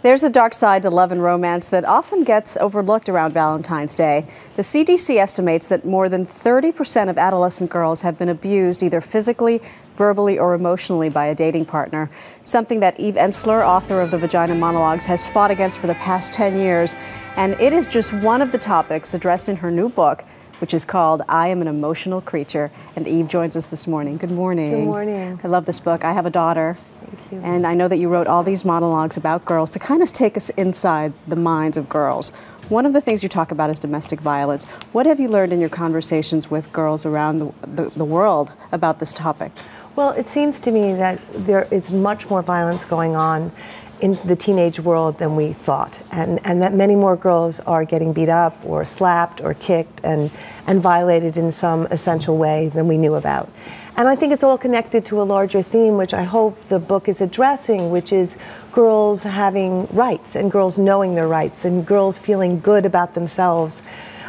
There's a dark side to love and romance that often gets overlooked around Valentine's Day. The CDC estimates that more than 30% of adolescent girls have been abused either physically, verbally, or emotionally by a dating partner, something that Eve Ensler, author of the Vagina Monologues, has fought against for the past 10 years. And it is just one of the topics addressed in her new book, which is called I Am an Emotional Creature. And Eve joins us this morning. Good morning. Good morning. I love this book. I have a daughter. Thank you. And I know that you wrote all these monologues about girls to kind of take us inside the minds of girls. One of the things you talk about is domestic violence. What have you learned in your conversations with girls around the world about this topic? Well, it seems to me that there is much more violence going on in the teenage world than we thought, and that many more girls are getting beat up or slapped or kicked and violated in some essential way than we knew about. And I think it's all connected to a larger theme, which I hope the book is addressing, which is girls having rights and girls knowing their rights and girls feeling good about themselves.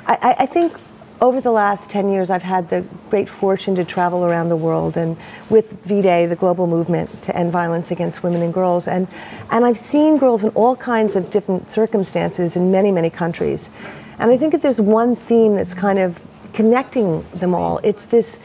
I think over the last 10 years, I've had the great fortune to travel around the world and with V-Day, the global movement to end violence against women and girls. And I've seen girls in all kinds of different circumstances in many, many countries. And I think if there's one theme that's kind of connecting them all, it's this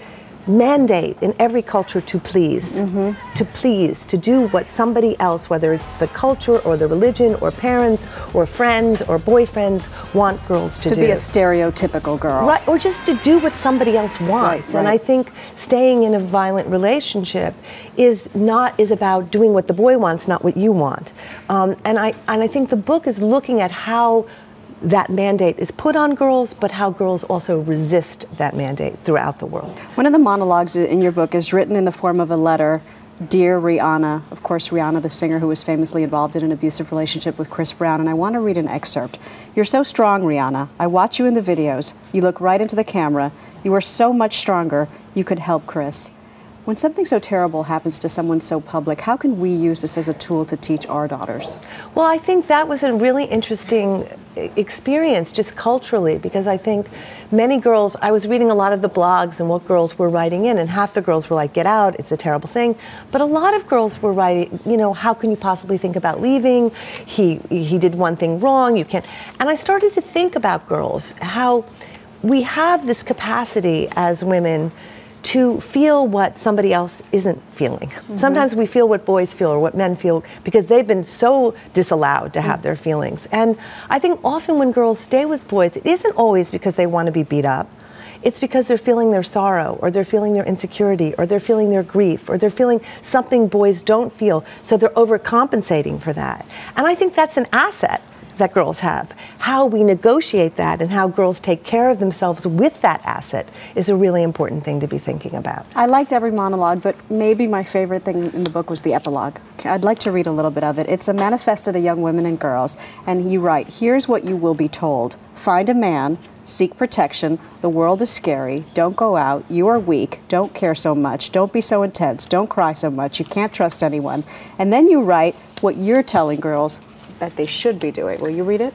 mandate in every culture to please, to do what somebody else, whether it's the culture or the religion or parents or friends or boyfriends, want girls to do. To be a stereotypical girl. Right, or just to do what somebody else wants. Right. And I think staying in a violent relationship is about doing what the boy wants, not what you want. And I think the book is looking at how that mandate is put on girls, but how girls also resist that mandate throughout the world. One of the monologues in your book is written in the form of a letter. Dear Rihanna, of course Rihanna, the singer who was famously involved in an abusive relationship with Chris Brown, and I want to read an excerpt. You're so strong, Rihanna. I watch you in the videos. You look right into the camera. You are so much stronger. You could help Chris. When something so terrible happens to someone so public, how can we use this as a tool to teach our daughters? Well, I think that was a really interesting experience just culturally, because I think many girls, I was reading a lot of the blogs and what girls were writing in, and half the girls were like, get out, it's a terrible thing. But a lot of girls were writing, you know, how can you possibly think about leaving? He did one thing wrong, you can't. And I started to think about girls, how we have this capacity as women to feel what somebody else isn't feeling. Sometimes we feel what boys feel or what men feel because they've been so disallowed to have their feelings. And I think often when girls stay with boys, it isn't always because they want to be beat up. It's because they're feeling their sorrow, or they're feeling their insecurity, or they're feeling their grief, or they're feeling something boys don't feel, so they're overcompensating for that. And I think that's an asset that girls have. How we negotiate that and how girls take care of themselves with that asset is a really important thing to be thinking about. I liked every monologue, but maybe my favorite thing in the book was the epilogue. I'd like to read a little bit of it. It's a manifesto to young women and girls, and you write, here's what you will be told. Find a man, seek protection, the world is scary, don't go out, you are weak, don't care so much, don't be so intense, don't cry so much, you can't trust anyone. And then you write what you're telling girls that they should be doing. Will you read it?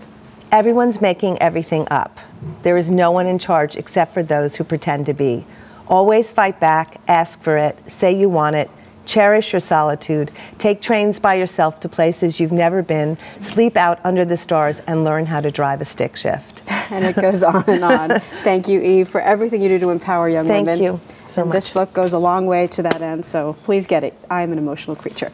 Everyone's making everything up. There is no one in charge except for those who pretend to be. Always fight back, ask for it, say you want it, cherish your solitude, take trains by yourself to places you've never been, sleep out under the stars, and learn how to drive a stick shift. And it goes on and on. Thank you, Eve, for everything you do to empower young women. Thank you so much. This book goes a long way to that end, so please get it. I Am an Emotional Creature.